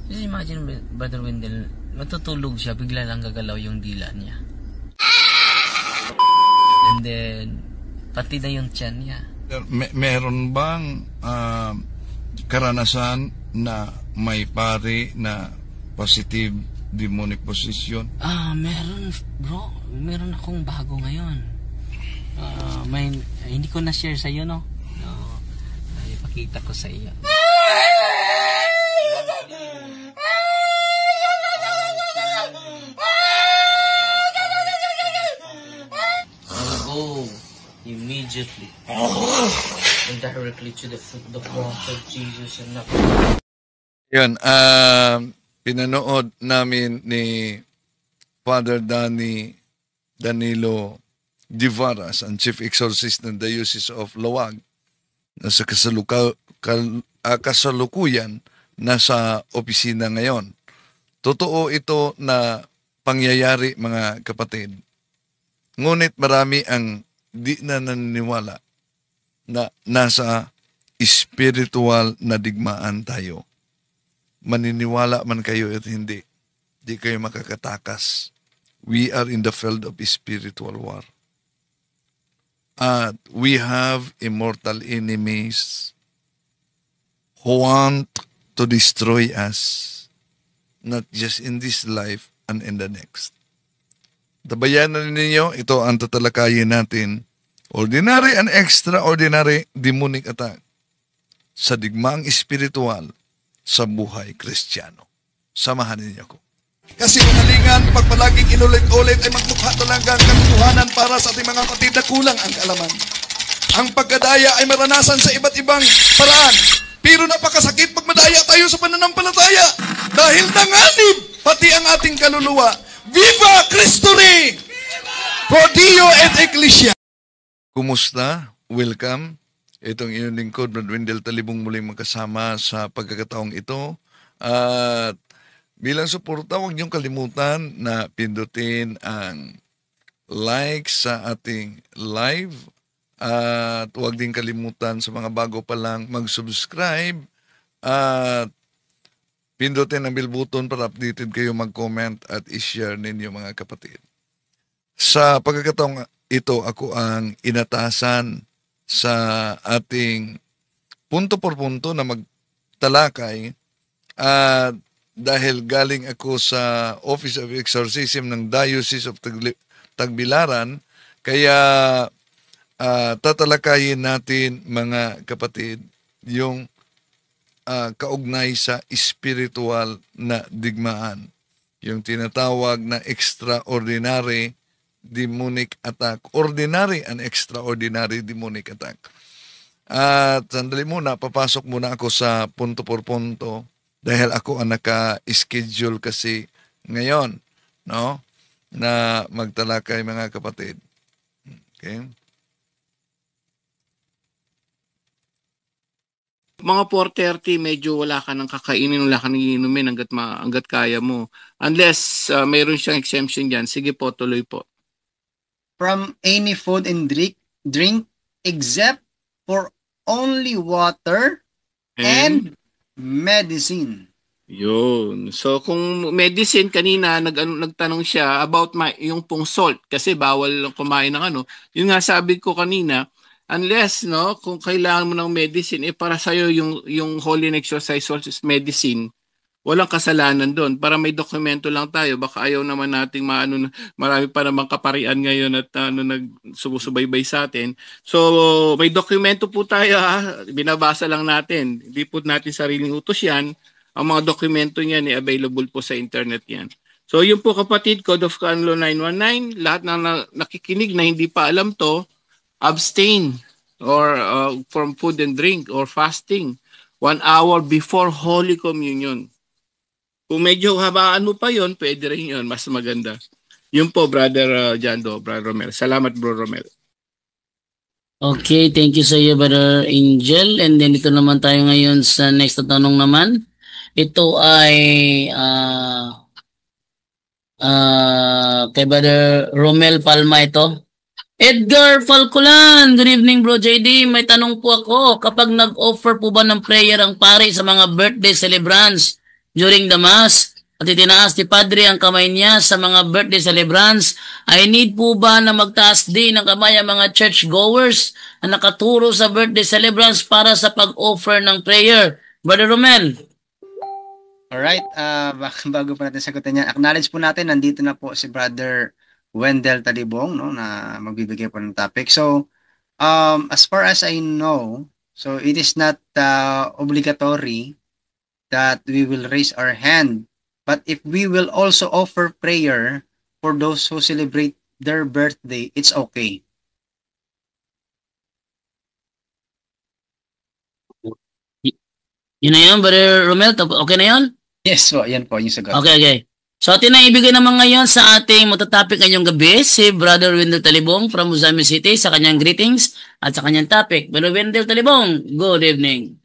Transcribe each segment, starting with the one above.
Just imagine, Brother Wendell, matutulog siya, bigla lang gagalaw yung dila niya. And then, pati na yung tiyan niya. Meron bang karanasan na may pari na positive demonic possession? Meron, bro. Meron akong bago ngayon. Hindi ko na-share sa iyo, no? Ipakita ko sa iyo. Immediately and directly to the cross of Jesus and nothing. Yan, pinanood namin ni Father Danilo Divaras, ang Chief Exorcist ng Diocese of Lawag, na sa kasalukuyan nasa opisina ngayon. Totoo ito na pangyayari, mga kapatid. Ngunit marami ang di na naniniwala na nasa spiritual na digmaan tayo. Maniniwala man kayo at hindi, di kayo makakatakas. We are in the field of spiritual war. At we have immortal enemies who want to destroy us, not just in this life and in the next. Tabayanan ninyo, ito ang tatalakayin natin. Ordinary and extraordinary demonic attack sa digmaang espiritual sa buhay Kristiyano. Samahan ninyo ko. Kasi kanalingan, pag palaging inulit-ulit ay magmukha talagang katotohanan para sa ating mga kapatid na kulang ang kaalaman. Ang pagkadaya ay maranasan sa iba't ibang paraan. Pero napakasakit pag madaya tayo sa pananampalataya dahil nanganib pati ang ating kaluluwa. Viva Cristo Rey! Pro Dio et Ecclesia! Kumusta? Welcome. Itong iyong lingkod, Brad Wendell Talibong, muling magkasama sa pagkakataong ito. At bilang suporta, huwag niyong kalimutan na pindutin ang like sa ating live. At huwag din kalimutan sa mga bago pa lang mag-subscribe. At pindutin ang bell button para updated kayo, mag-comment at i-share ninyo, mga kapatid. Sa pagkakataong ito, ako ang inatasan sa ating punto por punto na magtalakay. At dahil galing ako sa Office of Exorcism ng Diocese of Tagbilaran, kaya tatalakayin natin, mga kapatid, yung kaugnay sa spiritual na digmaan. Yung tinatawag na extraordinary demonic attack. Ordinary and extraordinary demonic attack. At sandali muna, papasok muna ako sa punto por punto dahil ako ang naka-schedule kasi ngayon, no? Na magtalakay, mga kapatid. Okay? Mga 4:30, medyo wala ka nang kakainin, wala ka nang iinumin hanggat kaya mo. Unless mayroon siyang exemption dyan. Sige po, tuloy po. From any food and drink except for only water and medicine. Yun. So kung medicine, kanina nagtanong siya about yung pong salt kasi bawal kumain ng Yun nga sabi ko kanina, unless kung kailangan mo ng medicine para sa iyo yung Holy Exorcise Salt is medicine, walang kasalanan doon. Para may dokumento lang tayo. Baka ayaw naman nating marami pa namang kaparian ngayon at nagsusubaybay sa atin. So, may dokumento po tayo, binabasa lang natin. Hindi po natin sariling utos yan. Ang mga dokumento niyan available po sa internet yan. So, yun po, kapatid, Code of Canon 919, lahat na nakikinig na hindi pa alam to, abstain or from food and drink or fasting 1 hour before Holy Communion. Kung medyo habaan mo pa yon, pwede rin yun. Mas maganda. Yun po, Brother Jando, Brother Romel. Salamat, Bro Romel. Okay, thank you sa iyo, Brother Angel. And then ito naman tayo ngayon sa next na tanong naman. Ito ay kay Brother Romel Palma ito. Edgar Falcolan, good evening, Bro JD. May tanong po ako. Kapag nag-offer po ba ng prayer ang pari sa mga birthday celebrants during the Mass at itinaas ni Padre ang kamay niya sa mga birthday celebrants, ay need po ba na magtaas din ng kamay ang mga churchgoers na nakaturo sa birthday celebrants para sa pag-offer ng prayer? Brother Romel. Alright, bago pa natin sagutin yan, acknowledge po natin, nandito na po si Brother Wendell Talibong, no, na magbibigay po ng topic. So, as far as I know, so it is not obligatory that we will raise our hand. But if we will also offer prayer for those who celebrate their birthday, it's okay. Yun na yun, Brother Romel. Okay na yun? Yes po, yan po yung sagot. Okay. So, atin na ibigay naman ngayon sa ating matatopic ngayong gabi, si Brother Wendell Talibong from Uzami City sa kanyang greetings at sa kanyang topic. Brother Wendell Talibong, good evening.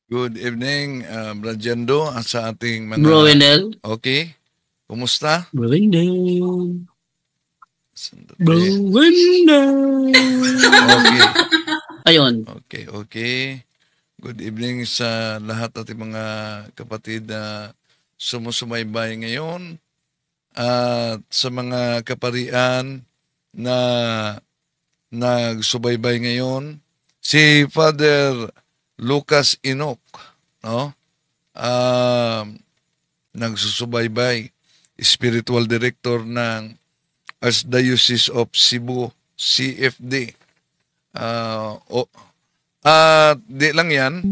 Good evening, Brajendo, at sa ating mga... Bro Wendell. Okay. Kumusta? Bro Wendell. Sandali. Bro Wendell. Okay. Ayun. Okay. Good evening sa lahat ating mga kapatid na sumusubaybay ngayon at sa mga kaparian na nagsubaybay ngayon. Si Father Lucas Enoch, no? Nagsusubaybay, spiritual director ng Archdiocese of Cebu, CFD. At di lang yan,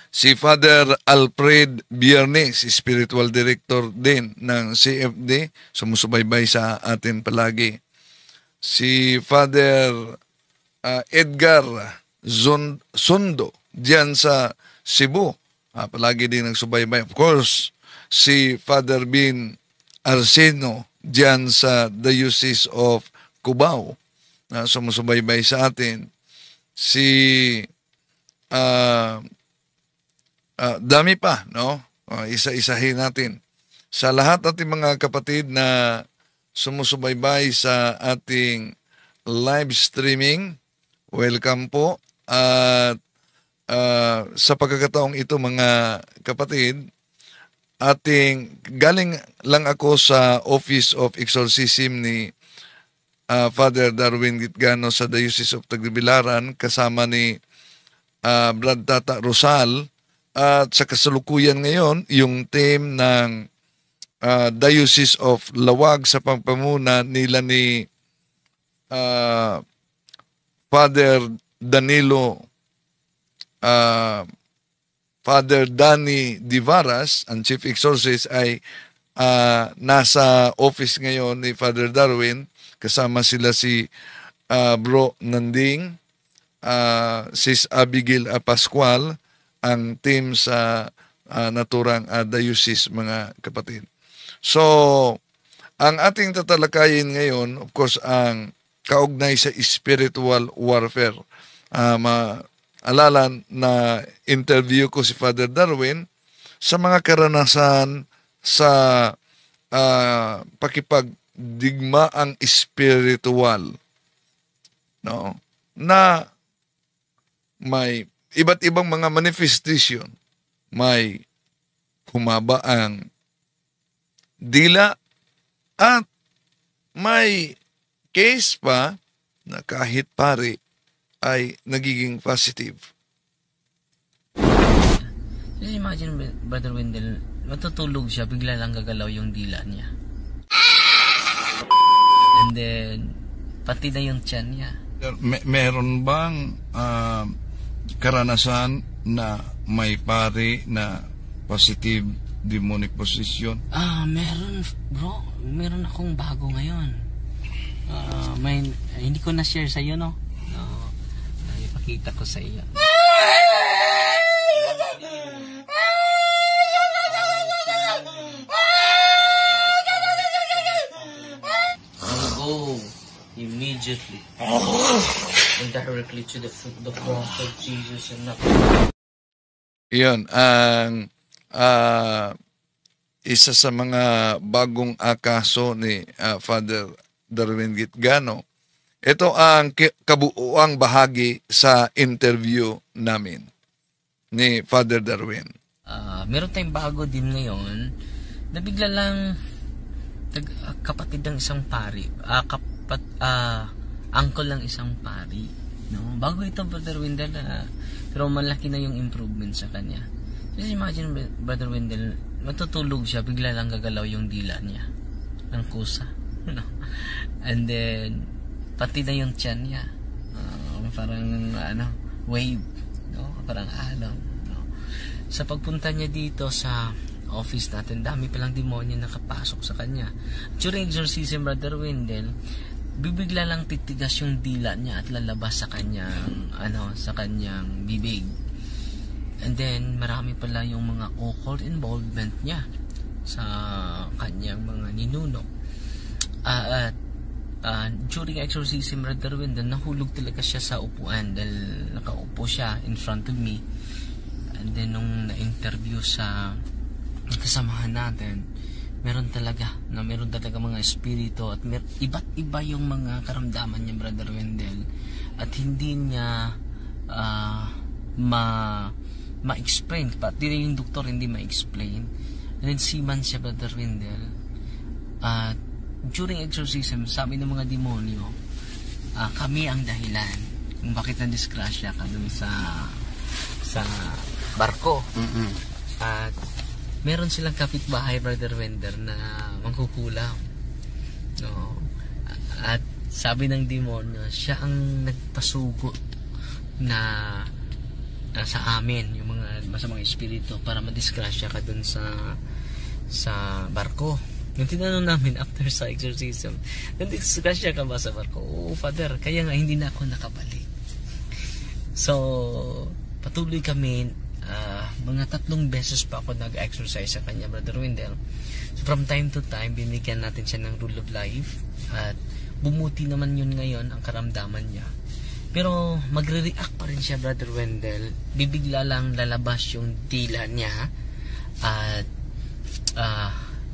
si Father Alfred Biernes, spiritual director din ng CFD, sumusubaybay sa atin palagi. Si Father Edgar Sondo, diyan sa Cebu, palagi din nagsubaybay. Of course, si Father Bin Arseno, diyan sa Diocese of Cubao, na sumusubaybay sa atin. Si dami pa, no? Isa-isahin natin. Sa lahat ating mga kapatid na sumusubaybay sa ating live streaming, welcome po. At sa pagkakataong ito mga kapatid, galing lang ako sa Office of Exorcism ni Father Darwin Gitgano sa Diocese of Tagbilaran kasama ni Brad Tata Rosal, at sa kasalukuyan ngayon yung team ng Diocese of Lawag sa pagpamuna nila ni Father Danilo Father Danny Divaras, ang Chief Exorcist, ay nasa office ngayon ni Father Darwin. Kasama sila si Bro Nanding, Sis Abigail Pascual, ang team sa naturang diocese, mga kapatid. So, ang ating tatalakayin ngayon, of course, ang kaugnay sa spiritual warfare. Maalala na interview ko si Father Darwin sa mga karanasan sa pakipagdigmaang spiritual, no? Na may iba't ibang mga manifestation. May humaba ang dila at may case pa na kahit pare ay nagiging positive. Just imagine, Brother Wendell, matutulog siya, bigla lang gagalaw yung dila niya. And then, pati na yung tiyan niya. Meron bang karanasan na may pare na positive demonic possession? Meron, bro. Meron akong bago ngayon. Hindi ko na-share sa iyo, no? Ipakita ko sa iyo. Go immediately and directly to the foot of the cross of Jesus and not. Iyon ang isa sa mga bagong akaso ni Father Darwin Gitgano. Ito ang kabuuang bahagi sa interview namin ni Father Darwin. meron tayong bago din ngayon na bigla lang kapatid ng isang pari, uncle ng isang pari, no? Bago ito, Brother Wendell, pero malaki na yung improvement sa kanya. Just imagine, Brother Wendell, matutulog siya, bigla lang gagalaw yung dila niya ng kusa, no? And then pati na yung tiyan niya, parang wave, no? Parang alon, no? Sa pagpunta niya dito sa office natin, dami palang demonyo nakapasok sa kanya. During exorcism, Brother Wendell, bibigla lang titigas yung dila niya at lalabas sa kanyang sa kanyang bibig. And then marami pala yung mga occult involvement niya sa kanyang mga ninuno. At during exorcism, Brother Wendell, nahulog talaga siya sa upuan dahil nakaupo siya in front of me. And then nung na-interview sa kasamahan natin, meron talaga mga espiritu at iba't iba yung mga karamdaman niya, Brother Wendell, at hindi niya ma-explain, pati yung doktor hindi ma-explain. And then seaman siya, Brother Wendell, at during exorcism, sabi ng mga demonyo, kami ang dahilan kung bakit na-disgrasya ka dun sa barko. At meron silang kapitbahay, Brother Wendell, na mangkukulam, no? At sabi ng demonyo, siya ang nagpasugo na sa amin, yung mga masamang espiritu, para madisgrasya ka dun sa barko. Yung tinanong namin after sa exorcism, nadisgrasya ka ba sa barko? Oo, Father, kaya nga hindi na ako nakabalik. So patuloy kami. Mga 3 beses pa ako nag-exercise sa kanya, Brother Wendell. So from time to time, binigyan natin siya ng rule of life, at bumuti naman yun ngayon ang karamdaman niya. Pero magre-react pa rin siya, Brother Wendell. Bibigla lang lalabas yung dila niya at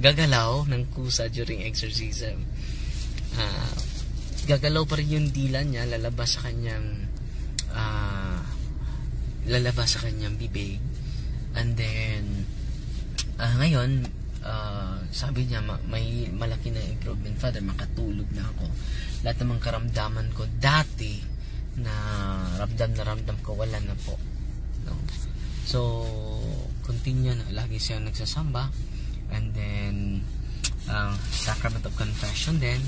gagalaw ng kusa during exorcism. Gagalaw pa rin yung dila niya, lalabas sa kanyang bibig. And then ngayon, sabi niya, may malaki na improvement, Father, makatulog na ako. Lahat ng mga karamdaman ko dati na ramdam ko, wala na po, no? So continue na, lagi siya nagsasamba. And then sacrament of confession din.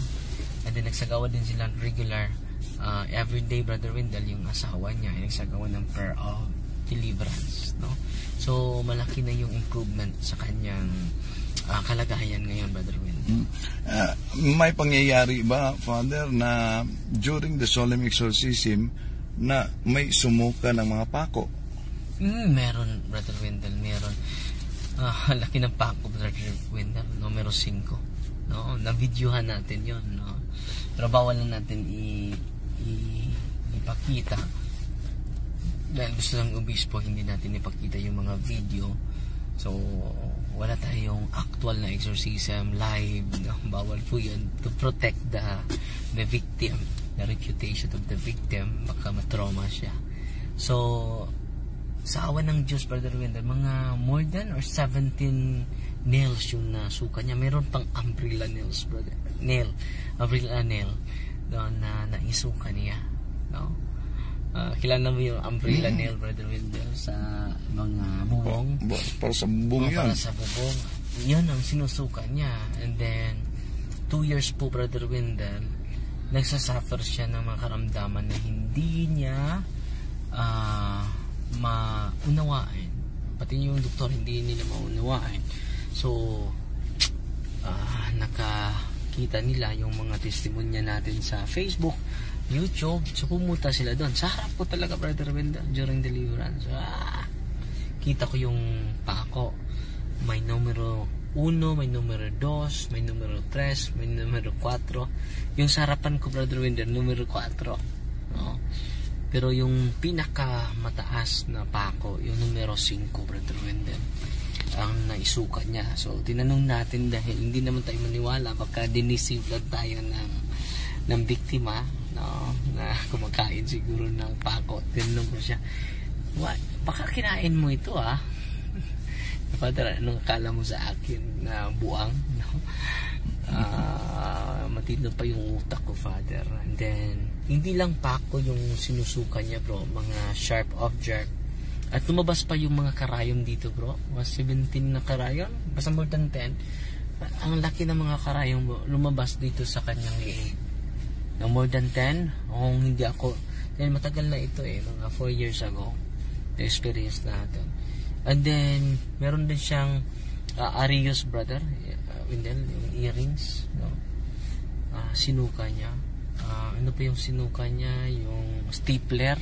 And then nagsagawa din sila regular everyday, Brother Wendell, yung asawa niya ay nagsagawa ng prayer of deliverance, no? So malaki na yung improvement sa kanyang kalagayan ngayon, Brother Wendell. May pangyayari ba, Father, na during the solemn exorcism na may sumuka ng mga pako? Meron, Brother Wendell, meron. Laki ng pako, Brother Wendell, numero 5, no? Na-videohan natin yon, no? Pero bawal na natin ipakita dahil gusto ng obispo, hindi natin ipakita yung mga video. So wala tayong actual na exorcism live, no? Bawal po yun, to protect the victim, the reputation of the victim, baka matrauma siya. So sa awa ng Diyos, Brother Wendell, mga more than or 17 nails yung nasuka niya. Meron pang umbrella nails, brother, umbrella nail doon na naisuka niya, no? Kilala mo yung umbrella nail, Brother Wendell, sa mga bubong? Para sa bubong yan. Para sa bubong. Yun ang sinusuka niya. And then 2 years po, Brother Wendell, nagsasuffer siya ng mga karamdaman na hindi niya maunawain. Pati yung doktor hindi nila maunawain. So nakakita nila yung mga testimonya natin sa Facebook, YouTube. So pumunta sila doon. Sa harap ko talaga, Brother Wendell, during deliverance. Kita ko yung pako. May numero 1, may numero 2, may numero 3, may numero 4. Yung sa harapan ko, Brother Wendell, numero 4, no? Pero yung pinakamataas na pako, yung numero 5, Brother Wendell, ang naisuka niya. So tinanong natin, dahil hindi naman tayo maniwala, baka dineceive lang tayo ng biktima, no, na kumakain siguro ng pako. Tinanong ko siya, baka kinain mo ito, Father, anong akala mo sa akin na buang? No? Matino pa yung utak ko, Father. And then, hindi lang pako yung sinusuka niya, bro. Mga sharp object. At lumabas pa yung mga karayom dito, bro. Mga 17 na karayom. Basta more than 10. Ang laki ng mga karayom, bro, lumabas dito sa kanyang liig. Na more than 10, kung hindi ako, dahil matagal na ito mga 4 years ago, the experience natin. And then, meron din siyang Arius, brother, Wendell, yung earrings, no? Sinuka niya. Ano pa yung sinuka niya? Yung stapler,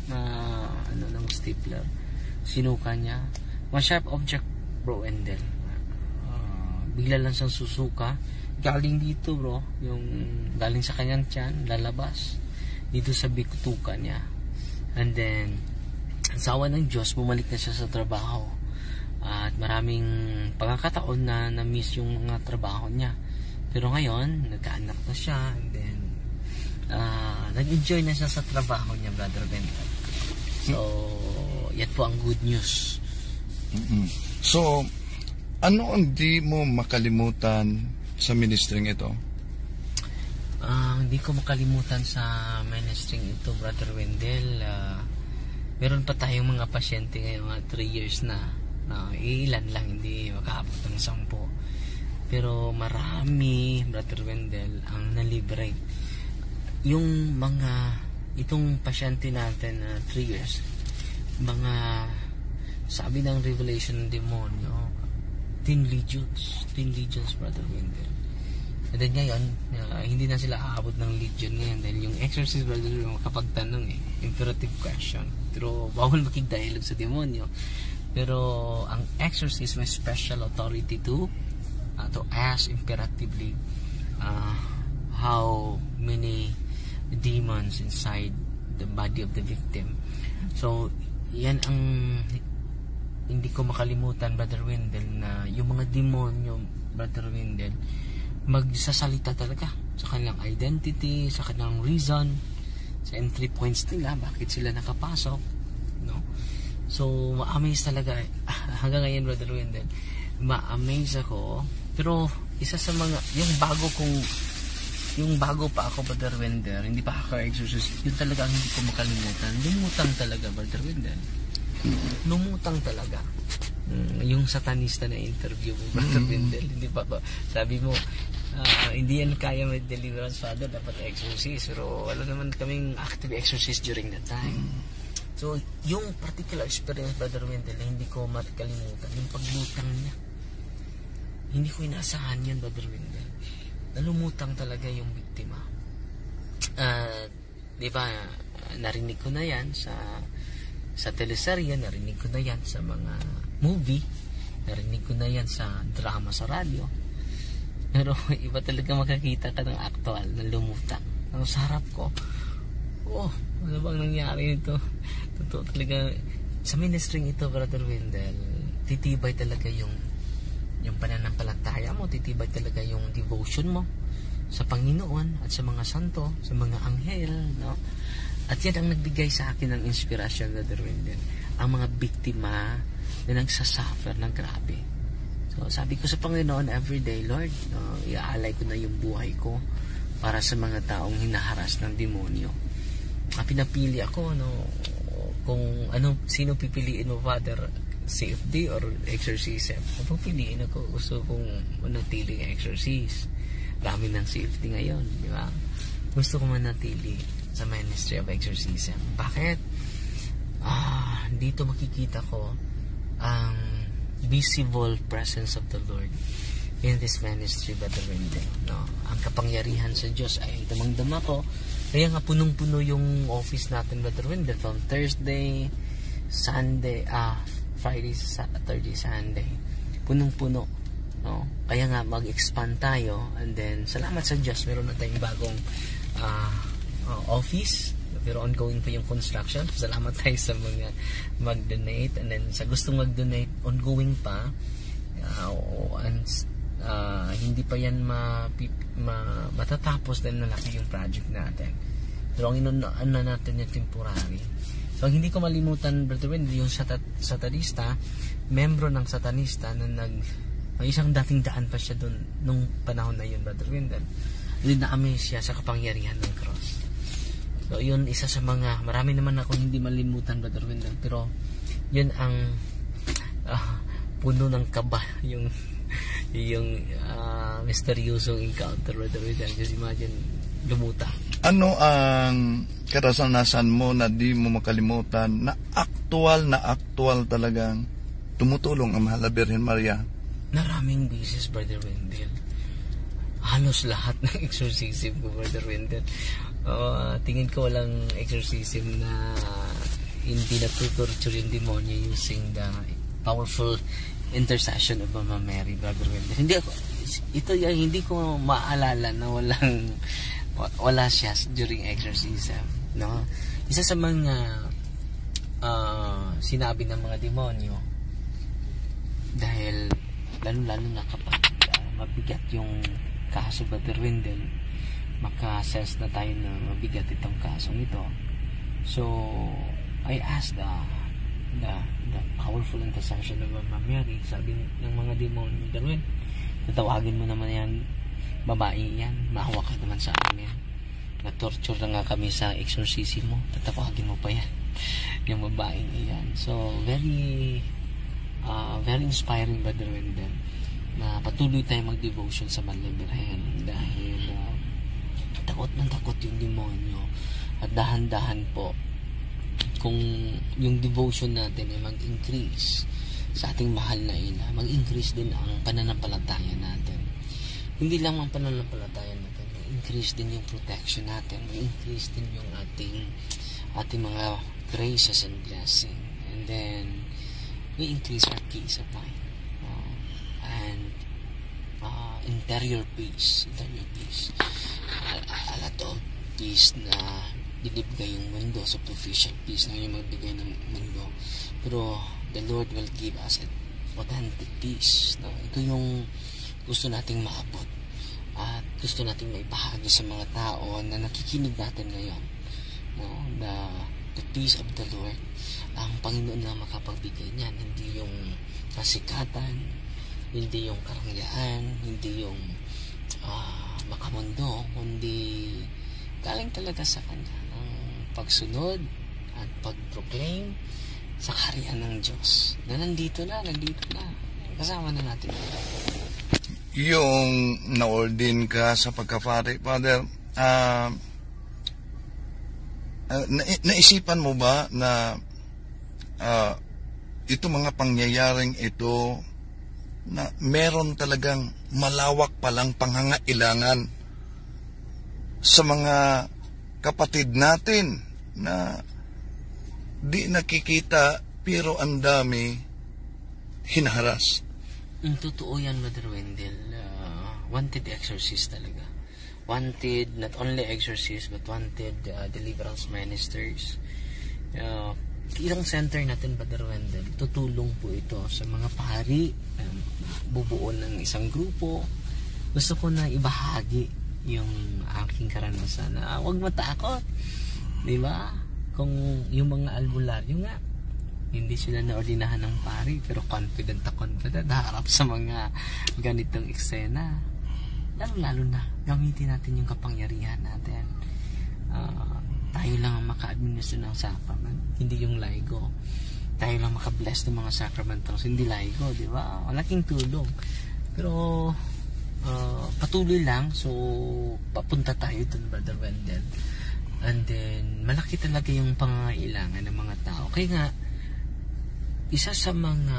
ng stapler. Sinuka niya. Mga sharp object, bro, Wendell. Bigla lang siyang susuka. Galing dito, bro, yung galing sa kanyang tiyan, lalabas dito sa bikutukan niya. And then, ang sawa ng Diyos, bumalik na siya sa trabaho. At maraming pagkakataon na na-miss yung mga trabaho niya. Pero ngayon, nagkaanak na siya. And then, nag-enjoy na siya sa trabaho niya, Brother Ben. So, yan po ang good news. So, ano ang di mo makalimutan sa ministering ito? Hindi ko makalimutan sa ministering ito, Brother Wendell. Meron pa tayong mga pasyente ngayon, 3 years na. Ilan lang, hindi makaabot ng 10. Pero marami, Brother Wendell, ang na-liberate. Yung itong pasyente natin na 3 years, sabi ng revelation ng demonyo, 10 legions, Brother Wendell. And then ngayon, hindi na sila aabot ng legion ngayon dahil yung exorcist, brother, kapag tanong imperative question. Pero bawal makig-dialogue sa demonyo. Pero ang exorcist may special authority to ask imperatively how many demons inside the body of the victim. So, yan ang hindi ko makalimutan, Brother Wendell, na yung mga demonyo, Brother Wendell, magsasalita talaga sa kanilang identity, sa kanilang reason, sa entry points nila, bakit sila nakapasok, no? So, ma-amaze talaga. Hanggang ngayon, Brother Wendell, ma-amaze ako. Pero, isa sa mga, yung bago pa ako, Brother Wendell, hindi pa ako exorcist, yun talaga ang hindi ko makalimutan. Lumutang talaga, Brother Wendell. Lumutang talaga. Yung satanista na interview mo, Brother Wendell, hindi pa ba? Sabi mo, hindi yan kaya may deliverance, Father, dapat exorcist. Pero wala naman kaming active exorcist during that time. So, yung particular experience, Brother Wendell, na hindi ko makalimutan, yung paglutang niya. Hindi ko inaasahan yan, Brother Wendell. Nalumutang talaga yung biktima. Di ba, narinig ko na yan sa teleserye, narinig ko na yan sa mga movie, narinig ko na yan sa drama sa radyo. Pero iba talaga makakita ka ng aktual na lumutang. Ang sarap ko, ano bang nangyari ito? Totoo talaga, sa ministering ito, Brother Wendell, titibay talaga yung pananampalataya mo, titibay talaga yung devotion mo sa Panginoon at sa mga santo, sa mga anghel, no? At yan ang nagbigay sa akin ng inspirasyon, Brother Wendell. Ang mga biktima na nagsasuffer ng grabe. So, sabi ko sa Panginoon everyday, Lord, iaalay ko na yung buhay ko para sa mga taong hinaharas ng demonyo. Pinapili ako, kung sino pipiliin mo, Father, CFD or exorcism. Pupiliin ako, gusto kong manatiling exorcist. Dami ng CFD ngayon, di ba? Gusto ko manatili sa ministry of exorcism. Bakit? Dito makikita ko ang visible presence of the Lord in this ministry, Brother Wendell, no? Ang kapangyarihan sa Diyos ay damang-dama ko. Kaya nga punong-puno yung office natin, Brother Wendell, from Thursday, Sunday, Friday, Saturday, Sunday. Punong-puno, no? Kaya nga mag-expand tayo, and then salamat sa Diyos, meron na tayong bagong office, pero ongoing pa yung construction. Salamat tayo sa mga mag-donate, and then sa gustong mag-donate, ongoing pa, hindi pa yan matatapos dahil nalaki yung project natin. Pero ang inunan natin yung temporary. So So, hindi ko malimutan, Brother Wendell, yung satanista, membro ng satanista na may isang dating daan pa siya doon nung panahon na yun, Brother Wendell. Na-amaze siya sa kapangyarihan ng cross. So, yun, isa sa mga, marami naman ako hindi malimutan, Brother Wendell, pero yun ang puno ng kaba, yung misteryosong encounter, Brother Wendell. Just imagine, lumuta. Ano ang karanasan mo na di mo makalimutan na aktual talagang tumutulong ang Mahal na Birhen Maria? Maraming beses, Brother Wendell. Halos lahat ng exorcism ko, Brother Wendell. Tingin ko walang exorcism na hindi natutorture yung demonyo using the powerful intercession of Mama Mary, Brother Wendell. Hindi ko maalala na wala siya during exorcism, no? Isa sa mga sinabi ng mga demonyo, dahil lalo na kapag mabigat yung kaso, Brother Wendell, maka-assess na tayo na mabigat itong kasong ito. So I asked the powerful intercession of Mama Mary. Sabi ng mga demonyo, Darwin, tatawagin mo naman yan, babae yan, maawa ka naman sa amin, na-torture na nga kami sa exorcism mo, tatawagin mo pa yan yung babae yan. So very inspiring, Brother Wendell, na patuloy tayo mag-devotion sa Mahal na Birhen, dahil takot yung demonyo, at dahan-dahan po kung yung devotion natin ay mag-increase sa ating mahal na ina, mag-increase din ang pananampalataya natin. Hindi lang ang pananampalataya natin, mag-increase din yung protection natin, mag-increase din yung ating mga graces and blessing, and then we increase our peace of mind, and interior peace, a lot of peace na binibigay yung mundo, superficial peace na yung magbigay ng mundo, pero the Lord will give us an authentic peace, no? Ito yung gusto nating maabot at gusto nating maibahagi sa mga tao na nakikinig natin ngayon, no? The peace of the Lord, ang Panginoon na makapagbigay niyan, hindi yung kasikatan, hindi yung karangyaan, hindi yung makamundo, kundi galing talaga sa Kanya ang pagsunod at pag-proclaim sa kaharian ng Diyos na nandito na, kasama na natin. Yung na-ordain ka sa pagka-pari, Father, naisipan mo ba na ito mga pangyayaring ito na meron talagang malawak palang pangangailangan sa mga kapatid natin na di nakikita pero ang dami hinaharas? Totoo yan, Brother Wendell. Wanted exorcist talaga. Wanted not only exorcist but wanted deliverance ministers. Ilang center natin, Brother Wendell, tutulong po ito sa mga pari, bubuo ng isang grupo. Gusto ko na ibahagi yung aking karanasan na huwag matakot, di ba? Kung yung mga albularyo nga, hindi sila naordinahan ng pari, pero confident harap sa mga ganitong eksena. Lalo na gamitin natin yung kapangyarihan natin. Tayo lang ang maka-administer ng sacrament, hindi yung laigo. Tayo lang maka-bless ng mga sacramentals, hindi laigo, di ba? Malaking tulong. Pero patuloy lang, so papunta tayo dun, Brother Wendell. And then malaki talaga yung pangangailangan ng mga tao. Kaya nga, isa sa mga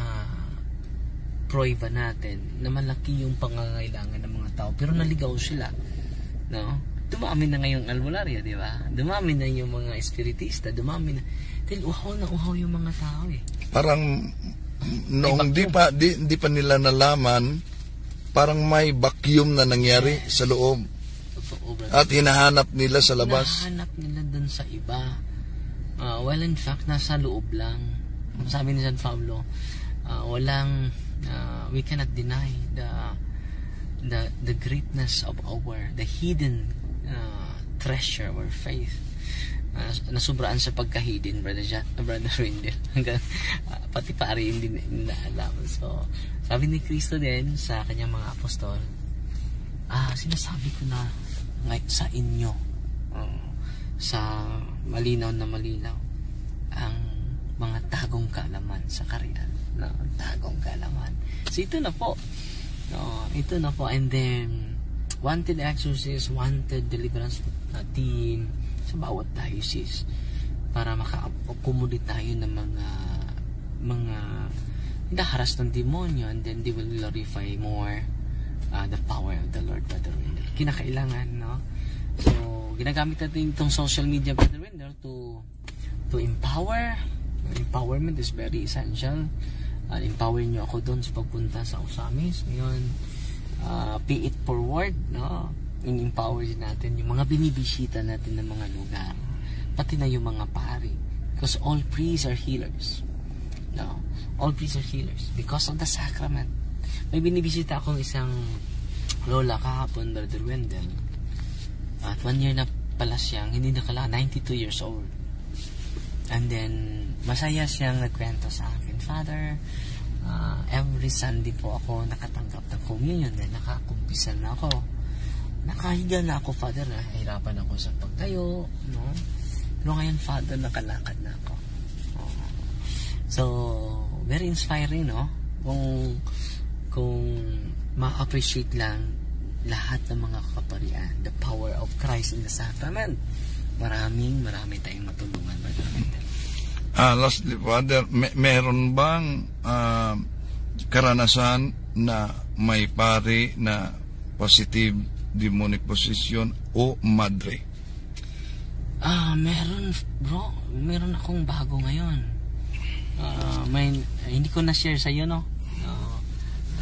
prueba natin na malaki yung pangangailangan ng mga tao, pero naligaw sila, no? Dumami na ngayong albularyo, di ba? Dumami na yung mga espiritista, dumami na. Dahil uhaw yung mga tao eh. Parang noong di pa nila nalaman, parang may vacuum na nangyari sa loob. At hinahanap nila sa labas. Hinahanap nila dun sa iba. Well, in fact, nasa loob lang. Sabi ni San Pablo, we cannot deny the greatness of the hidden treasure or faith nasubraan sa pagka-hidden, Brother Wendell. Hanggang pati pare hindi naalam. So, sabi ni Kristo din sa kanyang mga apostol, sinasabi ko na sa inyo, sa malinaw na malinaw, ang mga tagong kaalaman sa karian. No, tagong kaalaman. So, ito na po. No, ito na po. And then, wanted exorcist, wanted deliverance team sa bawat diocese para maka-accommodate tayo ng mga hinaharas ng demonyo, and then they will glorify more the power of the Lord, Brother Wendell. Kinakailangan, no? So, ginagamit natin itong social media, Brother Wendell, to empower. Empowerment is very essential. Empower nyo ako doon sa pagpunta sa Osamis. Ngayon, pay it forward, no? In-empower din natin yung mga binibisita natin ng mga lugar, pati na yung mga pari, because all priests are healers. No? All priests are healers because of the sacrament. May binibisita akong isang lola kahapon, Brother Wendell, at 1 year na pala siyang hindi nakala, 92 years old. And then masaya siyang nagkwento sa akin, Father, every Sunday po ako nakatanggap ng communion, then nakakumpisal na ako. Nakahiga na ako, Father, nahihirapan ako sa pagtayo, no? Pero ngayon, Father, nakalakad na ako. So, very inspiring, no? Kung ma-appreciate lang lahat ng mga kaparian, the power of Christ in the sacrament. Marami tayong matulungan, Brother Wendell. Lastly, Father, meron bang karanasan na may pari na positive demonic possession o madre? Meron, bro. Meron akong bago ngayon. Hindi ko na-share sa iyo, no?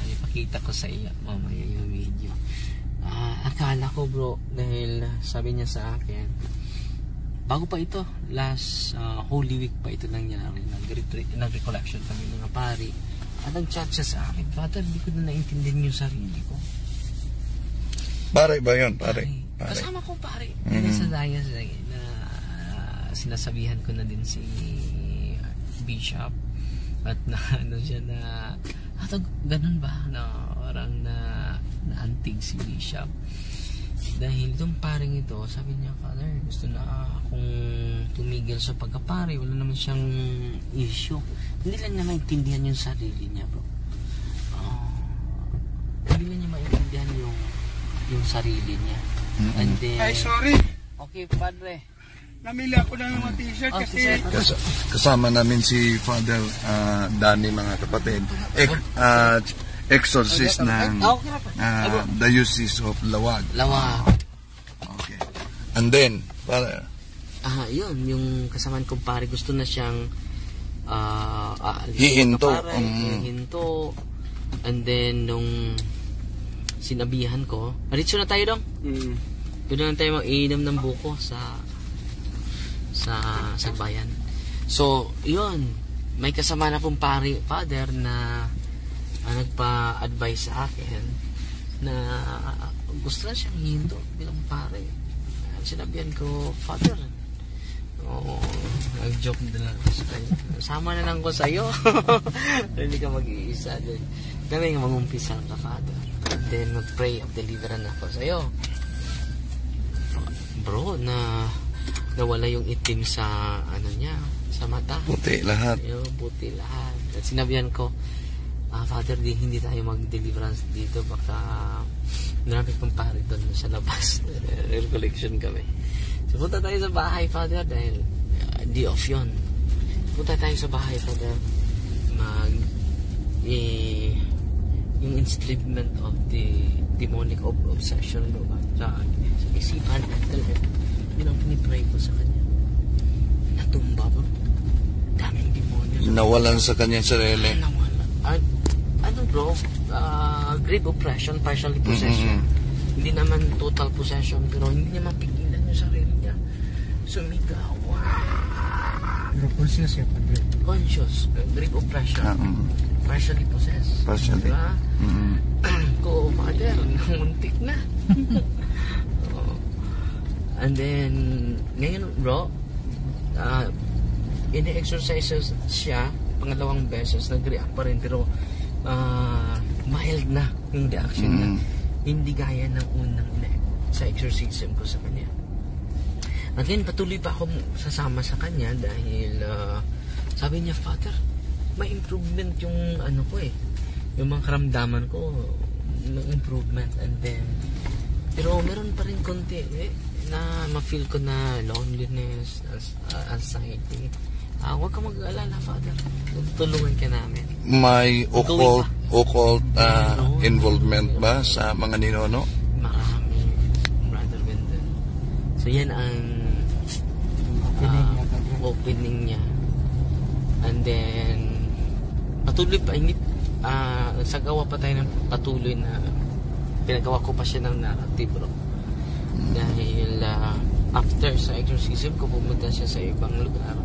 Ipakita ko sa iyo mamaya yung video. Akala ko, bro, dahil sabi niya sa akin, bago pa ito, last Holy Week pa ito nangyari, nag-recollection kami mga pari, at nag-chat siya sa akin, Father, hindi ko na naintindihan yung sarili ko. Pare ba yun? Pare. Kasama ko, pare. Sa Zayas na sinasabihan ko na din si Bishop, at na ano siya na ganun ba na parang naantig si Bishop dahil itong paring ito, sabi niya, Father, gusto na akong tumigil sa pagkapare, wala naman siyang issue, hindi lang niya maintindihan yung sarili niya, bro. Hindi lang niya maintindihan yung sarili niya. And then, ay, sorry. okay, Padre, namili ako ng mga t-shirt kasi kasama namin si Father Danny, mga kapatid, exorcist ng Diocese of Lawag. Okay. And then, yun, yung kasamaan kong pare, gusto na siyang hihinto. And then, nung sinabihan ko, maritso na tayo dong. Doon na tayo mag-iinom ng buko sa bayan. So, yun, may kasama na pong Father na nagpa-advise sa akin na gusto na siyang hihinto bilang pare. Sinabihan ko, Father, nag-joke na lang sa kanya, sama na lang ko sa'yo. Hindi ka mag-iisa din. Kami nga mag-umpisa ka, Father. And then mag-pray of deliverance ako sa'yo. Bro, nawala yung itim sa niya, sa mata. Puti lahat. Puti lahat. At sinabihan ko, Father, hindi tayo mag-deliverance dito, baka marami kong pare doon sa labas. Recollection kami. So punta tayo sa bahay, Father, dahil day off yun. Punta tayo sa bahay, Father, yung enslavement of the demonic obsession, no, sa isipan talaga. Yun ang pinipray ko sa kanya. Natumba, bro. Daming demonyo. Nawalan sa kanyang sarili. Ano, bro? Grave oppression, partially possession. Hindi naman total possession, pero hindi niya mapigilan yung sarili niya. Sumigaw. pero conscious siya, Padre. Conscious. Grave oppression. Partially possessed. Partially. Diba? Ko, Father, muntik na. And then, ngayon, bro, ini-exercise siya, pangalawang beses, nag-react pa rin, pero mild na yung reaction niya. Hindi gaya ng unang sa exorcism ko sa kanya. At then, patuloy pa ako sasama sa kanya dahil sabi niya, Father, may improvement yung ko yung mga karamdaman ko, may improvement. And then, pero meron pa rin konti na ma-feel ko na loneliness, anxiety. Huwag ka mag-alala, Father. Tulungan ka namin. May occult involvement ba sa mga ninono? Marami, Brother Wendell. So yan ang opening niya. And then patuloy pa, hindi nagsagawa pa tayo ng patuloy na pinagawa ko pa siya ng narrative, bro. Dahil after sa exorcism ko, pumunta siya sa ibang lugar,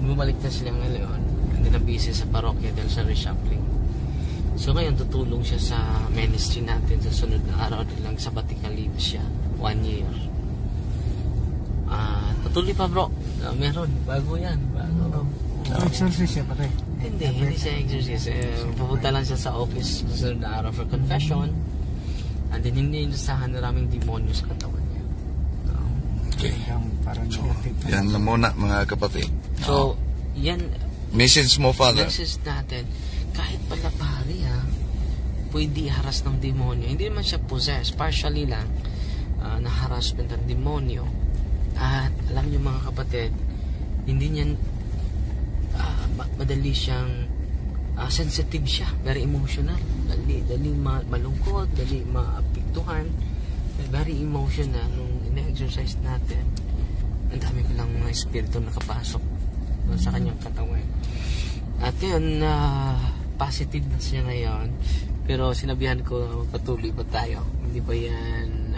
bumalik na sila ngayon, hindi na busy sa parokya dahil sa reshuffling. So ngayon tutulong siya sa ministry natin sa sunod na araw dahil lang sabbatical leave siya, 1 year. Patuloy pa, bro. Meron, bago yan, bago. Exorcist siya pare. Hindi siya exorcist. Pupunta lang siya sa office sa sunod na araw for confession. And then hindi inasahan na raming demonyo sa katawan niya. Parang Yan na muna, mga kapatid. So, yan, Message mo, Father. message natin, kahit pala pari pwede i-harass ng demonyo. Hindi naman siya possessed, partially lang na harassment ng demonyo. At alam niyo mga kapatid, hindi niyan madali siyang sensitive siya, very emotional, dali malungkot, dali maapektuhan, very emotional. Nung ina-exercise natin, ang dami ko lang mga espiritu nakapasok sa kanyang katawan. At yun, positive na siya ngayon, pero sinabihan ko patuloy pa tayo, hindi ba yan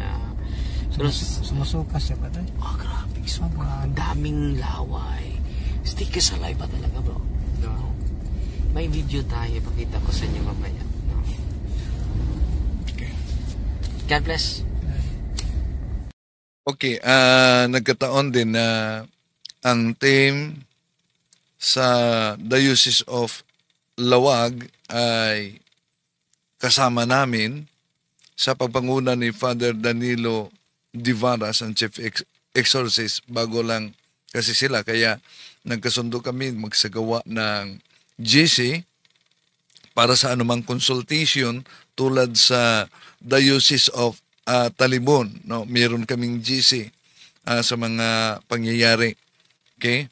sumusukas siya pare. grabe, ang daming laway, stick is alive pa talaga, bro. No? May video tayo, pakita ko sa inyo mamaya. No? God bless. Okay, nagkataon din na ang team sa Diocese of Lawag ay kasama namin sa pagpanguna ni Father Danilo Divaras, ang Chief Exorcist, bago lang kasi sila. Kaya nagkasundo kami magsagawa ng GC para sa anumang consultation tulad sa Diocese of Talibon. No? Meron kaming GC sa mga pangyayari. Okay?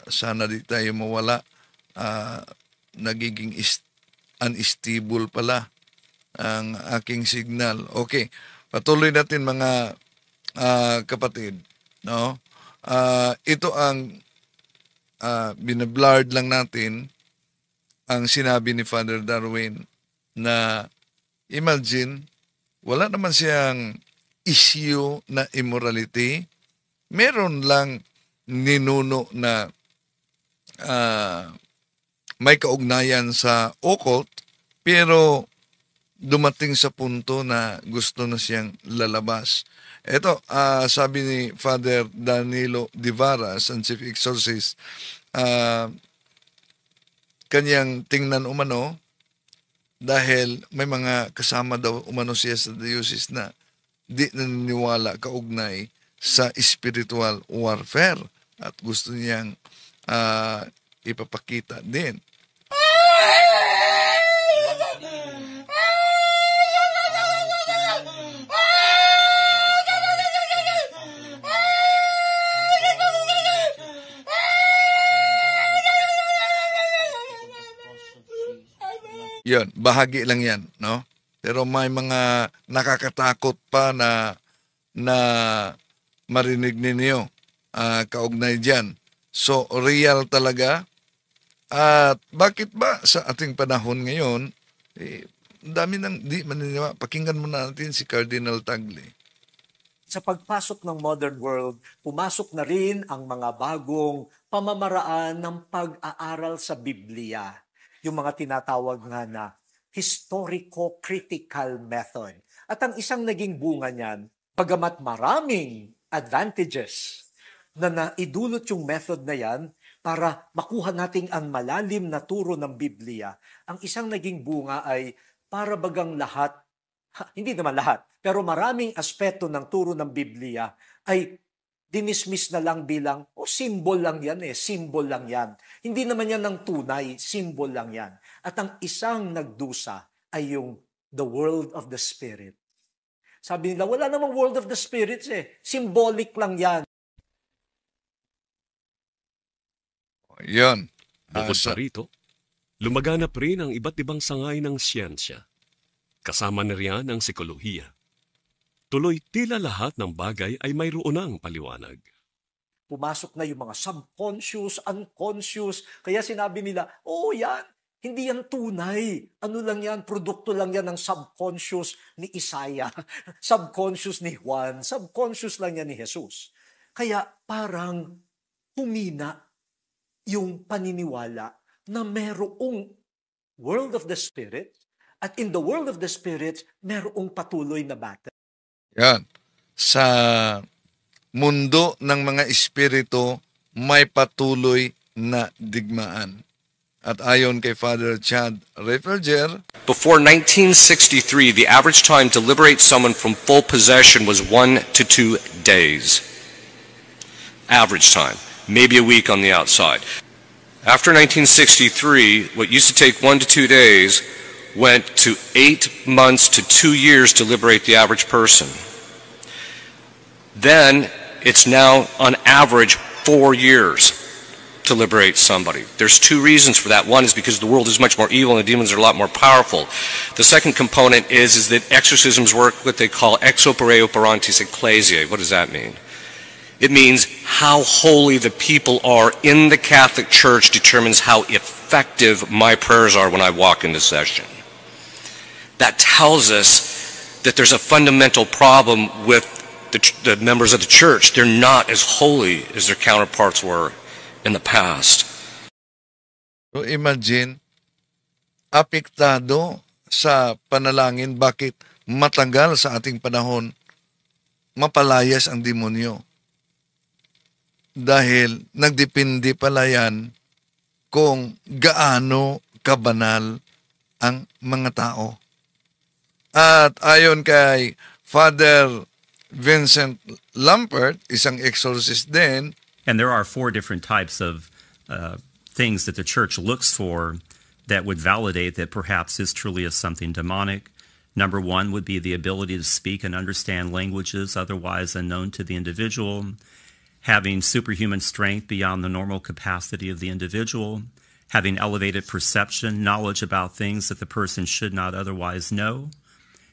Sana di tayo mawala. Nagiging unstable pala ang aking signal. Okay. Patuloy natin mga kapatid. No? Ito ang binablard lang natin ang sinabi ni Father Darwin na imagine, wala naman siyang issue na immorality. Meron lang ninuno na may kaugnayan sa occult, pero dumating sa punto na gusto na siyang lalabas. Ito, sabi ni Father Danilo Divaras, ang Chief Exorcist, kanyang tingnan umano dahil may mga kasama daw umano siya sa diocese na di naniniwala kaugnay sa spiritual warfare at gusto niyang ipapakita din. Yun, bahagi lang yan, no? Pero may mga nakakatakot pa na marinig ninyo kaugnay dyan. So, real talaga. At bakit ba sa ating panahon ngayon, dami nang di maniniwala. Pakinggan muna natin si Cardinal Tagle. Sa pagpasok ng modern world, pumasok na rin ang mga bagong pamamaraan ng pag-aaral sa Biblia. Yung mga tinatawag nga na historico-critical method. At ang isang naging bunga niyan, bagamat maraming advantages, na naidulot yung method na yan para makuha nating ang malalim na turo ng Biblia, ang isang naging bunga ay para bagang lahat, hindi naman lahat, pero maraming aspeto ng turo ng Biblia ay dinismiss na lang bilang, symbol lang yan symbol lang yan. Hindi naman yan ng tunay, symbol lang yan. At ang isang nagdusa ay yung the world of the Spirit. Sabi nila, wala namang world of the spirits symbolic lang yan. Yun. Bukod pa rito, lumaganap rin ang iba't ibang sangay ng siyensya. Kasama na riyan ang psikolohiya. Tuloy tila lahat ng bagay ay mayroon ng paliwanag. Pumasok na yung mga subconscious, unconscious. Kaya sinabi nila, yan, hindi yan tunay. Ano lang yan, produkto lang yan ng subconscious ni Isaiah, subconscious ni Juan, subconscious lang yan ni Jesus. Kaya parang humina yung paniniwala na merong world of the Spirit at in the world of the Spirit, merong patuloy na battle. Yan. Sa mundo ng mga espiritu, may patuloy na digmaan. At ayon kay Father Chad Rafferger, before 1963, the average time to liberate someone from full possession was 1 to 2 days. Average time. Maybe a week on the outside. After 1963, what used to take 1 to 2 days went to 8 months to 2 years to liberate the average person. Then, it's now on average 4 years to liberate somebody. There's 2 reasons for that. One is because the world is much more evil and the demons are a lot more powerful. The second component is that exorcisms work what they call ex opere operantis ecclesiae. What does that mean? It means how holy the people are in the Catholic Church determines how effective my prayers are when I walk into session. That tells us that there's a fundamental problem with the members of the church. They're not as holy as their counterparts were in the past. So imagine, apektado sa panalangin, bakit matagal sa ating panahon mapalayas ang demonyo? Dahil nagdepende pala yan kung gaano kabanal ang mga tao. At ayon kay Father Vincent Lampert, isang exorcist din. And there are 4 different types of things that the church looks for that would validate that perhaps this truly is something demonic. Number 1 would be the ability to speak and understand languages otherwise unknown to the individual, having superhuman strength beyond the normal capacity of the individual, having elevated perception, knowledge about things that the person should not otherwise know.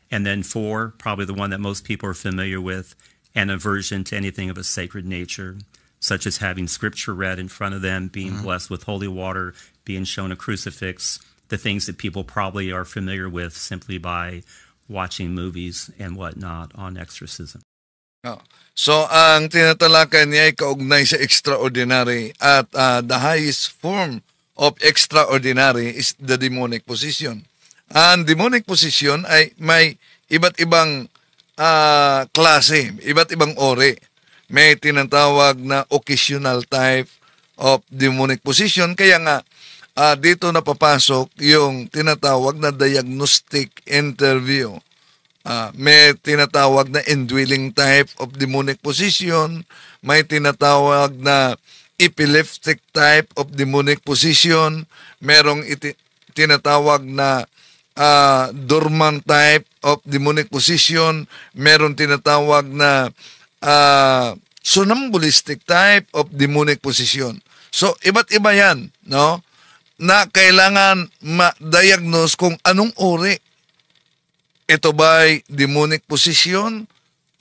And then 4, probably the one that most people are familiar with, an aversion to anything of a sacred nature, such as having scripture read in front of them, being blessed with holy water, being shown a crucifix, the things that people probably are familiar with simply by watching movies and whatnot on exorcism. So, ang tinatalakay niya ay kaugnay sa extraordinary at the highest form of extraordinary is the demonic possession. Ang demonic possession ay may iba't ibang klase, iba't ibang ori. May tinatawag na occasional type of demonic possession. Kaya nga, dito napapasok yung tinatawag na diagnostic interview. May tinatawag na indwelling type of demonic possession. May tinatawag na epileptic type of demonic possession. Merong tinatawag na dormant type of demonic possession. Meron tinatawag na somnambulistic type of demonic possession. So, iba't iba yan, no? Na kailangan ma-diagnose kung anong uri. Ito ba'y demonic possession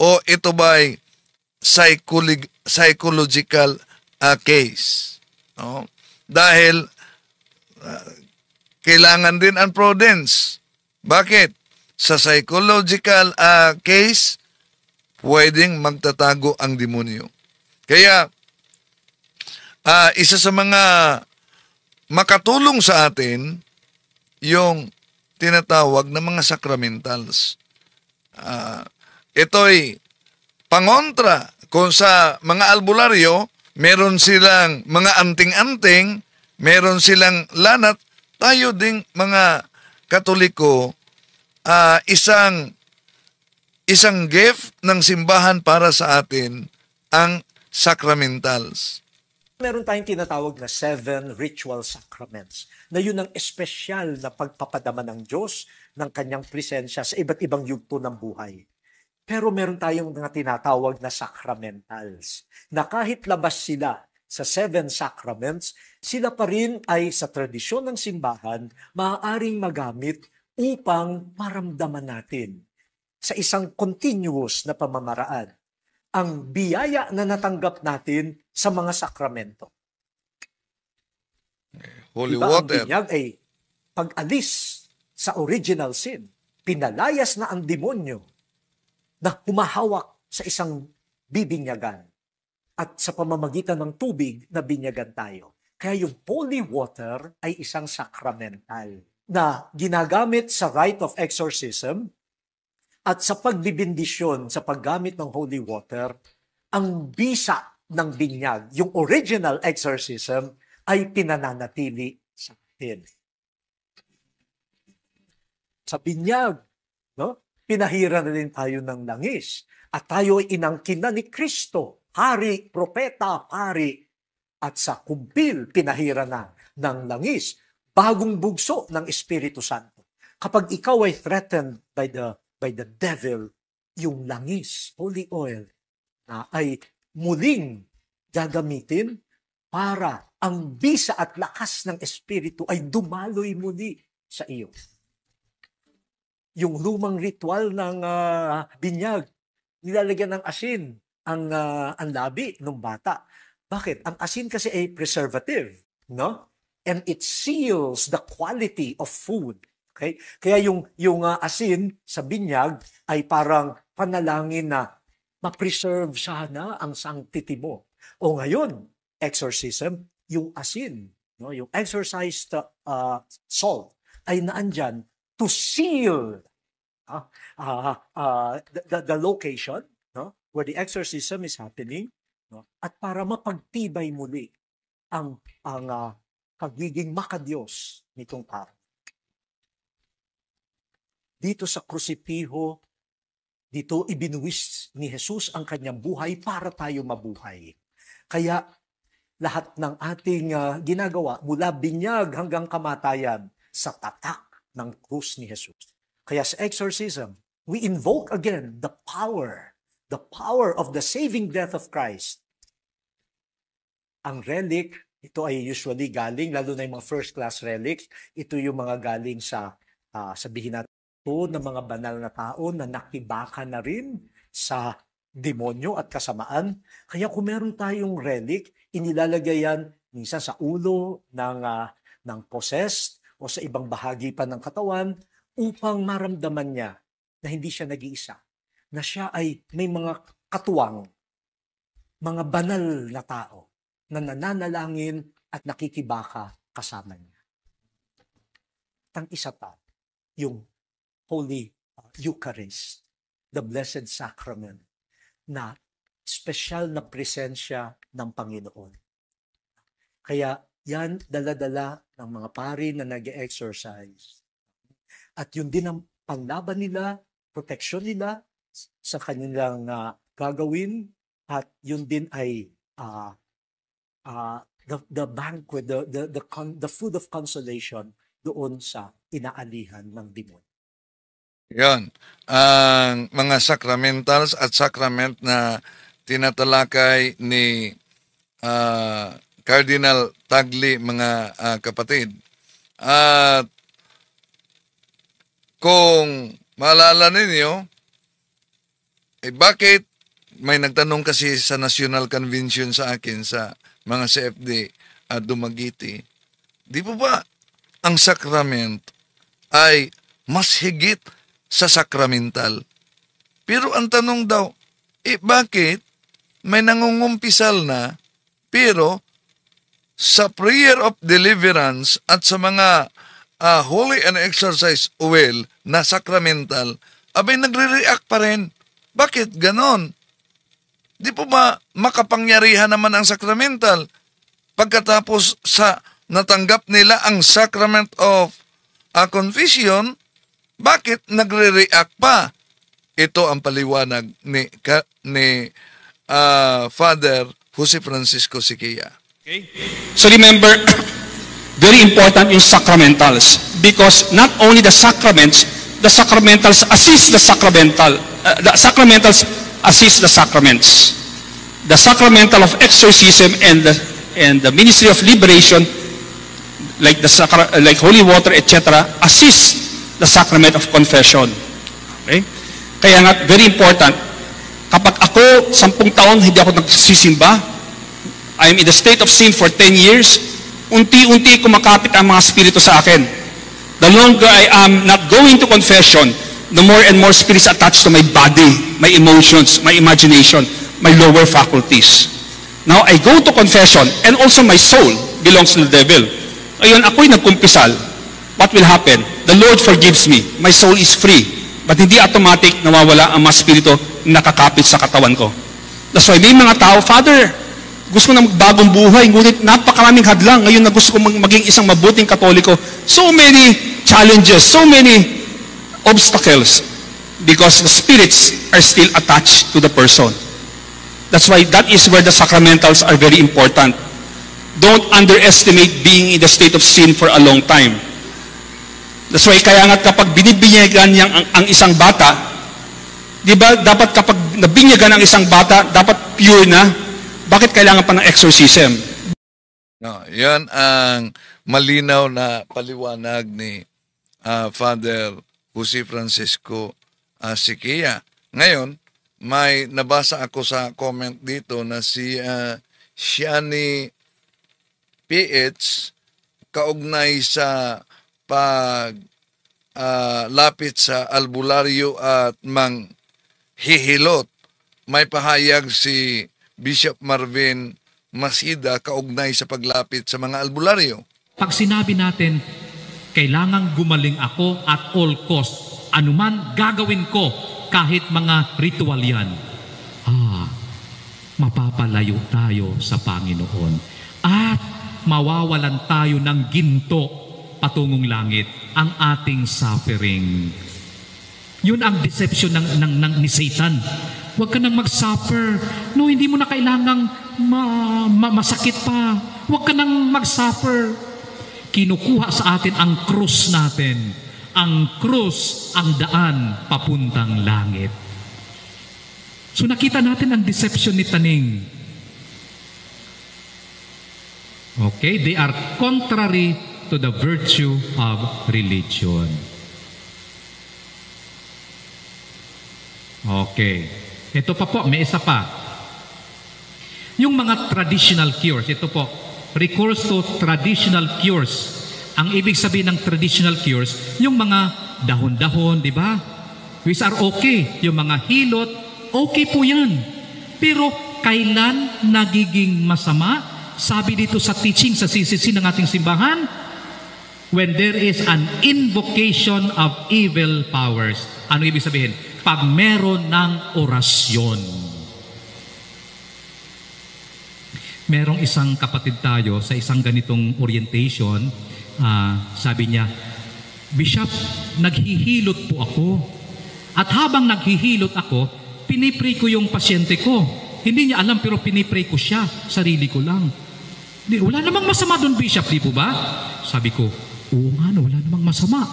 o ito ba'y psychological case? No? Dahil kailangan din ang prudence. Bakit? Sa psychological case, pwedeng magtatago ang demonyo. Kaya, isa sa mga makatulong sa atin, yung tinatawag na mga sacramentals. Ito'y pangontra kung sa mga albularyo, meron silang mga anting-anting, meron silang lanat, tayo ding mga Katoliko, isang gift ng simbahan para sa atin ang sacramentals. Meron tayong tinatawag na 7 ritual sacraments na yun ang espesyal na pagpapadama ng Diyos ng kanyang presensya sa iba't ibang yugto ng buhay. Pero meron tayong mga tinatawag na sacramentals na kahit labas sila sa 7 sacraments, sila pa rin ay sa tradisyon ng simbahan maaaring magamit upang maramdaman natin sa isang continuous na pamamaraan ang biyaya na natanggap natin sa mga sakramento. Holy diba, water. Ang binyag ay pag-alis sa original sin. Pinalayas na ang demonyo na humahawak sa isang bibinyagan at sa pamamagitan ng tubig na binyagan tayo. Kaya yung holy water ay isang sacramental na ginagamit sa rite of exorcism at sa pagbibindisyon sa paggamit ng holy water, ang bisa ng binyag, yung original exorcism, ay pinananatili sa atin. Sa binyag, no? Pinahira na rin tayo ng langis at tayo ay inangkin na ni Kristo, hari, propeta, hari, at sa kumpil, pinahira na ng langis, bagong bugso ng Espiritu Santo. Kapag ikaw ay threatened by the devil, yung langis, holy oil, na ay muling gagamitin para ang bisa at lakas ng Espiritu ay dumaloy muli sa iyo. Yung lumang ritual ng binyag, nilalagyan ng asin ang labi ng bata. Bakit? Ang asin kasi ay preservative, no? And it seals the quality of food. Okay? Kaya yung asin sa binyag ay parang panalangin na ma-preserve sana ang sanctity mo. O ngayon, exorcism, yung asin, no? Yung exorcised salt ay naandyan to seal the location, no? Where the exorcism is happening, no? At para mapagtibay muli ang pagiging makadiyos nitong tao. Dito sa krusipiho, dito ibinuwis ni Jesus ang kanyang buhay para tayo mabuhay. Kaya lahat ng ating ginagawa mula binyag hanggang kamatayan sa tatak ng krus ni Jesus. Kaya sa exorcism, we invoke again the power of the saving death of Christ. Ang relic, ito ay usually galing, lalo na yung mga first-class relics, ito yung mga galing sa, sabihin natin, ng mga banal na tao na nakibaka na rin sa demonyo at kasamaan. Kaya kung meron tayong relic, inilalagay yan minsan sa ulo ng possessed o sa ibang bahagi pa ng katawan upang maramdaman niya na hindi siya nag-iisa. Na siya ay may mga katuwang, mga banal na tao na nananalangin at nakikibaka kasama niya. Tang isa pa, yung Holy Eucharist, the Blessed Sacrament, na special na presensya ng Panginoon. Kaya yan, dala-dala ng mga pari na nag-exercise. At yun din ang panlaban nila, proteksyon nila sa kanilang gagawin, at yun din ay the banquet, the food of consolation doon sa inaalihan ng demonyo. Yan. Ang mga sacramentals at sacrament na tinatalakay ni Cardinal Tagle, mga kapatid. At kung maalala ninyo, bakit may nagtanong kasi sa National Convention sa akin sa mga CFD at Dumaguete, di po ba ang sacrament ay mas higit sa sacramental? Pero ang tanong daw, bakit may nangungumpisal na, pero sa prayer of deliverance at sa mga holy and exorcise oil na sacramental, abay nagre-react pa rin? Bakit ganon? Di po ba makapangyarihan naman ang sacramental? Pagkatapos sa natanggap nila ang sacrament of confession, bakit nagre-react pa? Ito ang paliwanag ni Father Jose Francisco Siquia. Okay. So remember, very important yung sacramentals, because not only the sacramentals assist the sacramentals assist the sacraments. The sacramental of exorcism and the ministry of liberation, like holy water, etc., assist the sacrament of confession. Okay? Kaya nga, very important, kapag ako 10 taon hindi ako nagsisimba, I'm in the state of sin for 10 years, unti-unti kumakapit ang mga spirito sa akin. The longer I am not going to confession, the more and more spirits attached to my body, my emotions, my imagination, my lower faculties. Now, I go to confession, and also my soul belongs to the devil. Ngayon, ako'y nagkumpisal. What will happen? The Lord forgives me. My soul is free. But hindi automatic nawawala ang mga spirito na nakakapit sa katawan ko. That's why may mga tao, Father, gusto ko na magbagong buhay, ngunit napakaraming hadlang. Ngayon na gusto ko maging isang mabuting Katoliko. So many challenges, so many obstacles, because the spirits are still attached to the person. That's why that is where the sacramentals are very important. Don't underestimate being in the state of sin for a long time. That's why kaya nga kapag binibinyagan niya ang isang bata, di ba dapat kapag nabinyagan ang isang bata, dapat pure na? Bakit kailangan pa ng exorcism? No, yan ang malinaw na paliwanag ni Father Jose Francisco Siquia. Ngayon, may nabasa ako sa comment dito na si Shani PH kaugnay sa lapit sa albularyo at manghihilot. May pahayag si Bishop Marvin Masida kaugnay sa paglapit sa mga albularyo. Pag sinabi natin, kailangang gumaling ako at all cost, anuman gagawin ko, kahit mga ritual yan, mapapalayo tayo sa Panginoon at mawawalan tayo ng ginto patungong langit, ang ating suffering. Yun ang deception ni Satan. Huwag ka nang mag-suffer. No, hindi mo na kailangang masakit pa. Huwag ka nang mag-suffer. Kinukuha sa atin ang krus natin. Ang krus, ang daan papuntang langit. So nakita natin ang deception ni Taning. Okay, they are contrary to the virtue of religion. Okay. Ito pa po, may isa pa. Yung mga traditional cures, ito po, recourse to traditional cures. Ang ibig sabihin ng traditional cures, yung mga dahon-dahon, di ba? Which are okay. Yung mga hilot, okay po yan. Pero kailan nagiging masama? Sabi dito sa teaching, sa CCC ng ating simbahan, when there is an invocation of evil powers. Ano ibig sabihin? Pag meron ng orasyon. Merong isang kapatid tayo sa isang ganitong orientation, sabi niya, Bishop, naghihilot po ako. At habang naghihilot ako, pinipray ko yung pasyente ko. Hindi niya alam pero pinipray ko siya, sarili ko lang. Wala namang masama doon, Bishop, di po ba? Sabi ko, oo nga, wala namang masama.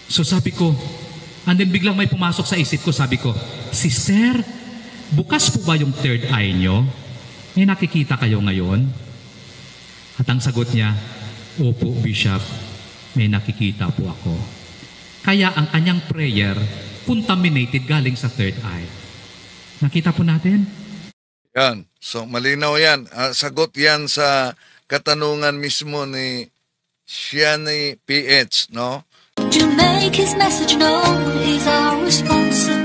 So sabi ko, and then biglang may pumasok sa isip ko, sabi ko, Sister, bukas po ba yung third eye nyo? May nakikita kayo ngayon? At ang sagot niya, opo, Bishop, may nakikita po ako. Kaya ang kanyang prayer, contaminated galing sa third eye. Nakita po natin? Yan. So malinaw yan. Sagot yan sa katanungan mismo ni Shani PH, no? To make his message known is our responsibility.